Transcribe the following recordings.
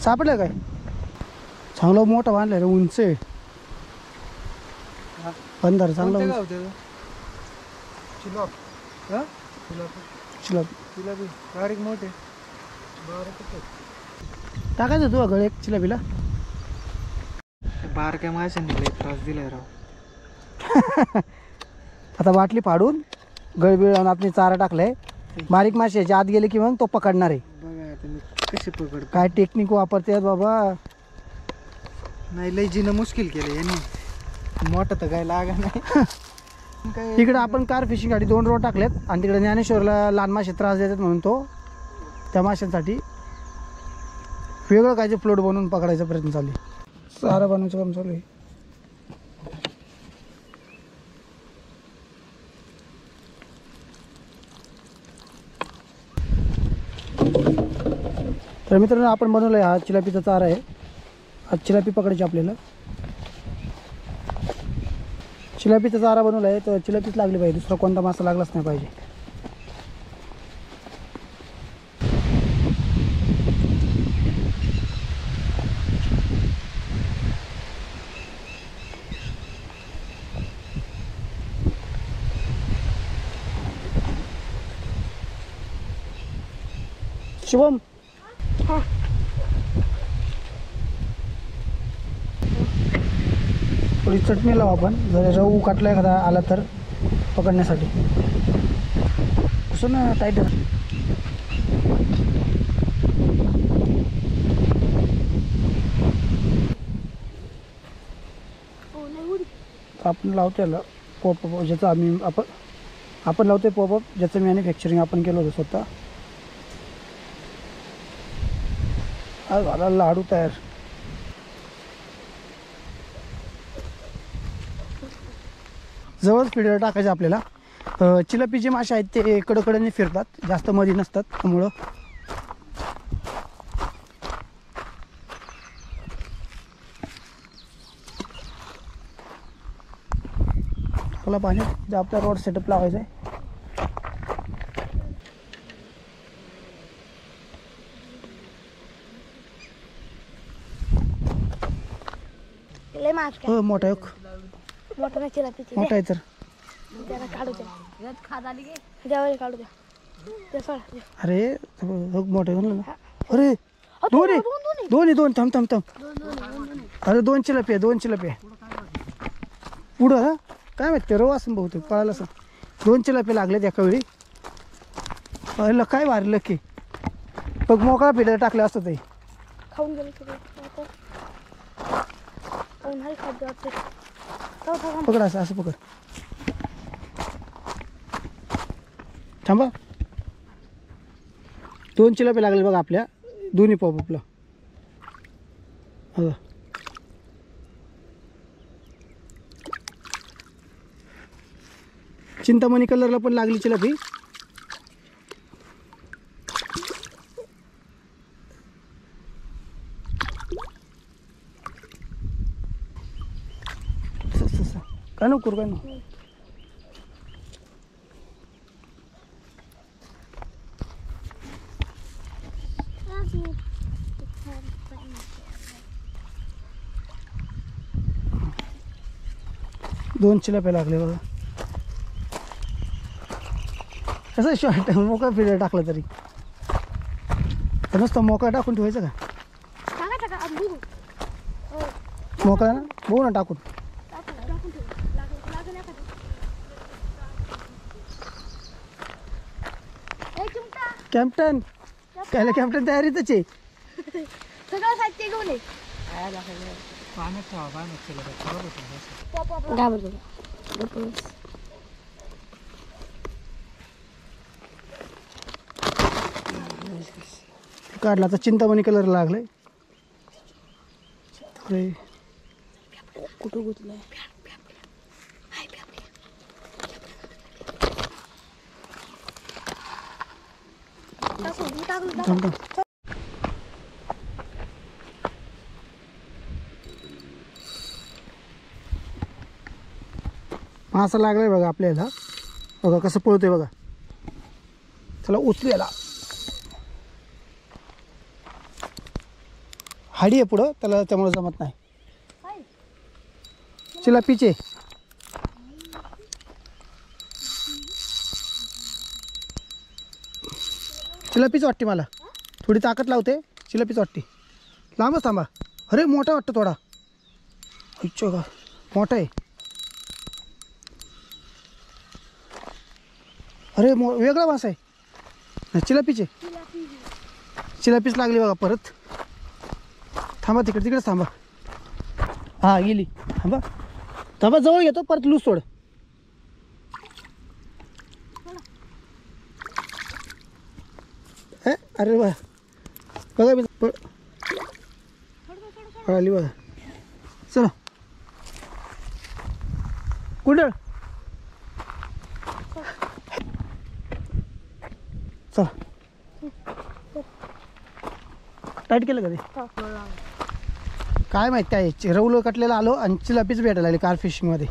सापडलं काय? चांगलं मोठं बांधलं रे, उंच आहे. बंदर चांगलं बारीक मोठे टाकायचं तू गळ एक चिलापीला. बारक्या माशांनी लय त्रास दिलाय राव. आता बाटली फाडून गळबिळ लावून आपण चारा टाकलाय. बारीक मासे याच्या आत गेले की मग तो पकडणार आहे. बघा आता मी कसे पकड काय टेक्निक वापरते बाबा. नाही लय जिनं मुश्किल केलं यांनी. मोठं तर काय लागा नाही. इकडे आपण कार फिशिंग साठी 2 रोड टाकलेत आणि तिकडे ज्ञानेश्वरला लहान मासे त्रास देतात म्हणून तो त्या माशांसाठी वेगळं काय ते फ्लोट बनवून पकडायचा प्रयत्न चालू आहे. चारा बनवायचं काम चालू आहे. तर मित्रांनो आपण बनवलं आहे हा चिलापीचा चारा आहे. आज चिलापी पकडायची आपल्याला. चिलापीचा चारा बनवला आहे तर चिलापीच लागली पाहिजे, दुसरा कोणता मासा लागलाच नाही पाहिजे. शुभम थोडी चटणी लावू आपण, जर रवू काटला एखादा आला तर पकडण्यासाठी. असं ना टाईट. आपण लावतो याला पॉपअप, ज्याचं आपण लावतोय पॉपअप, ज्याचं मॅन्युफॅक्चरिंग आपण केलं होतं स्वतः. आज झाला लाडू तयार. जवळच फिडर टाकायचं आपल्याला. चिलापी जे मासे आहेत ते कडकडेने फिरतात, जास्त मध्ये नसतात, त्यामुळं टाकला पाणी. जे आपला रोड सेटअप लावायचा आहे. हो मोठा आहे, मोठा आहे तर अरे मोठं आहे म्हणलं ना. अरे दोन थांब. अरे 2 चिलापी आहे, 2 चिलापी आहे पुढं. हा काय माहिती रव असं बहुतेक पळायला असं. 2 चिलापी लागलेत एका वेळी. काय मारलं की बघ, मोकळा फिडर टाकलं असतं ते खाऊन गेलं. पकड असं पकड. थांबा. 2 चिलापी लागले बघा आपल्या दोन्ही पॉपअपला. हो चिंतामणी कलरला पण लागली चिलापी. काय नको करू, काय नको. दोन चिलाप्या लागले बघा. कसं शॉर्ट मोकळा फिडर टाकलं तरी नुसतं मोकळा टाकून ठेवायचं का? मोकळा ना बघू ना टाकून. कॅप्टन कायला कॅप्टन तयारीतच आहे. सगळं साहित्य घेऊन ये. काढला तर चिंतामणी कलर लागलाय. कुठं गुतलंय? मासा लागलाय बघा आपल्याला. बघा कसं पळतोय बघा. चला उचलू याला. हाडी आहे पुढं, त्याला त्यामुळे जमत नाही. चिलापीचे चिलापीच वाटते मला, थोडी ताकद लावते. चिलापीच वाटते. लांबच थांबा. अरे मोठा वाटतं थोडा. इच्छो का मोठा आहे. अरे वेगळा वास आहे. चिलापीचे चिलापीच लागली बघा परत. थांबा तिकडेच थांबा. हां गेली. थांबा थांबा, जवळ येतो परत लूज सोड. अरे वा बघा मी आली बघा. चला कुठं चला. टाईट केलं का ते? काय माहित काय रवलं कटलेलं आलो आणि चिलापीच भेटायला आली कार फिशिंगमध्ये.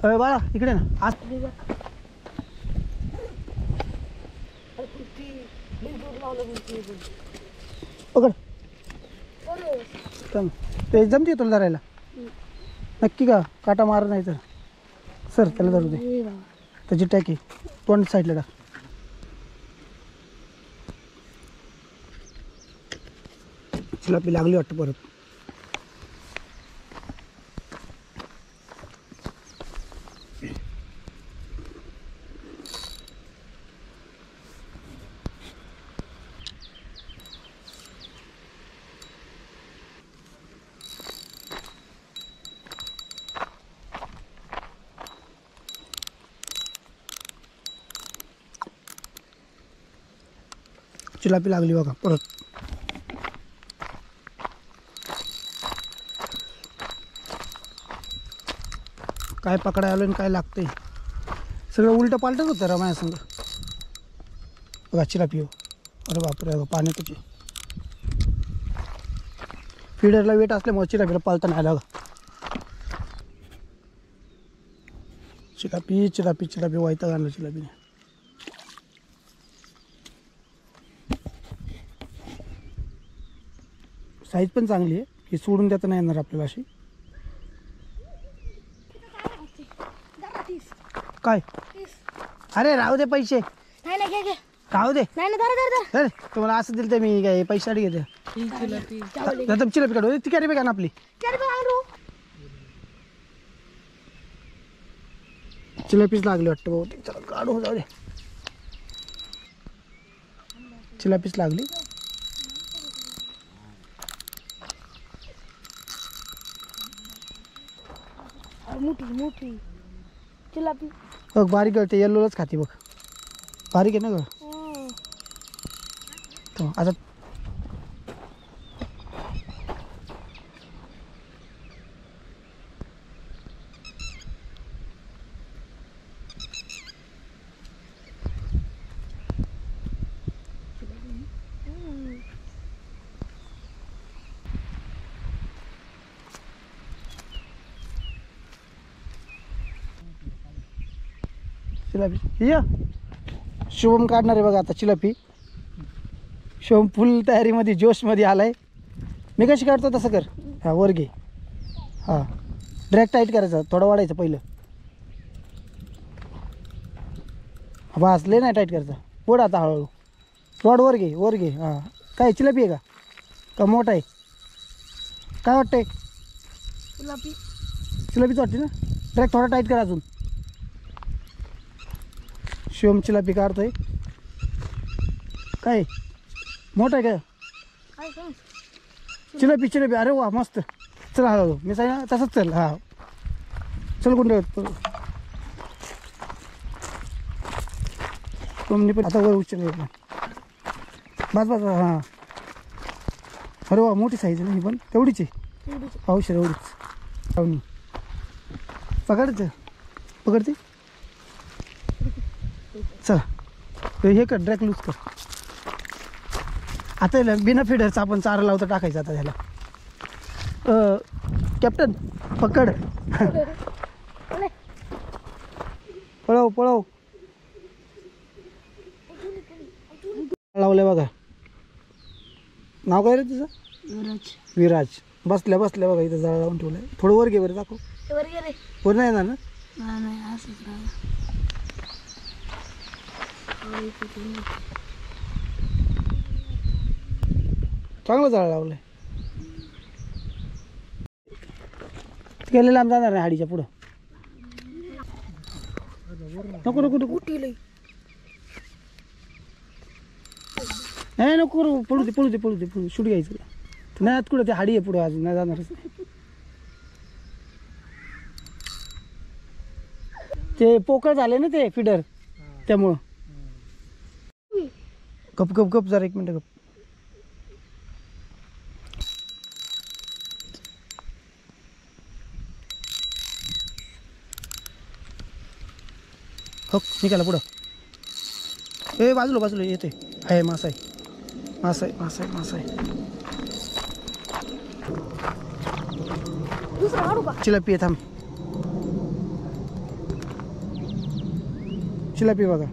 अरे बाळा इकडे ना. आज पकड ते जमते तुला धरायला नक्की का? काटा मार नाही तर सर त्याला धरू दे. त्याची टॅकी तोंड साईडला टाक. चिलापी लागली वाटतं परत. चिलापी लागली बघा परत. काय पकडाय आलो आणि काय लागतंय सगळं उलटं पालटच होतं रमाया संग. बघा चिलापी हो. अरे बापरे बघा पाण्याची. फिडरला वेट असल्यामुळे चिलापीला पालता नाही आला बघा. चिलापी चिलापी चिलापी वैताग आणला चिलापीने. साईज पण चांगली आहे. ही सोडून देता नाही येणार आपल्याला अशी. काय अरे राहू दे पैसे. राहू दे. अरे तुम्हाला असं दिलं तर मी काय पैशासाठी घेते. चिलापी काढू ती कॅरी बॅग आहे ना आपली. चिलापीच लागली वाटतं भाऊ. चला काढू जाऊ दे. चिलापीच लागली. मोठी चिलापी बघ बारीक गळते. येल्लोलाच खाते बघ. बारीक आहे ना गळ. आता चिलापी या शुभम काढणार आहे बघा आता चिलापी. शुभम फुल तयारीमध्ये जोशमध्ये आलाय. मी कशी काढतो तसं कर. हां वर घे. हां डायरेक्ट टाईट करायचं. थोडं वाढायचं पहिलं. बस लय नाही टाईट करायचं. ओढ आता हळूहळू. रॉड वर घे वर घे. हां काय चिलापी आहे का मोठा आहे? काय वाटतंय? चिलापीच वाटते ना. डायरेक्ट थोडा टाईट करा अजून. शिवम चिलापी काढतोय. काय मोठा आहे का चिलापी? चिलापी अरे वा मस्त. चला हळूहळू मी सांग ना तसंच चल. हां चल कुंडे तुमनी पण आता वर उचल. बस बस. हां अरे वा मोठी साईज आहे ही पण. तेवढीच आहे पावशे एवढीच. पाहुणी पकडते पकडते. चला हे कर ड्रॅक लूज कर. आता बिना फिडरचा आपण चारा लावता टाकायचं आता त्याला. कॅप्टन पकड. पळव पळव. लावलं बघा. नाव काय रे तुझं? विराज विराज. बसल्या बसल्या बघा इथं जाळ लावून ठेवलंय. थोडं वर घे बरं, दाखव. वर गेले. वर नाही येणार ना? नाही असंच राहिलं. चांगलं जाळ लावलंय. गेलेलं आम जाणार नाही हाडीच्या पुढं. नको नको नको. उठीलंय. नाही नको करू. पळू दे पळू दे पळू दे पळू. शूट घ्यायचं नाही आत कुठं. ते हाडी आहे पुढं, अजून नाही जाणारच. ते पोकळ झाले ना ते फिडर, त्यामुळं. गप गप गप जरा 1 मिनिट गप. हो निघाला पुढं. ए बाजूला बाजूला येते. आहे मासा आहे मासा आहे मासा आहे मासा आहे. दुसरा काढू का? चिलापी आहे, थांब. चिलापी बघा.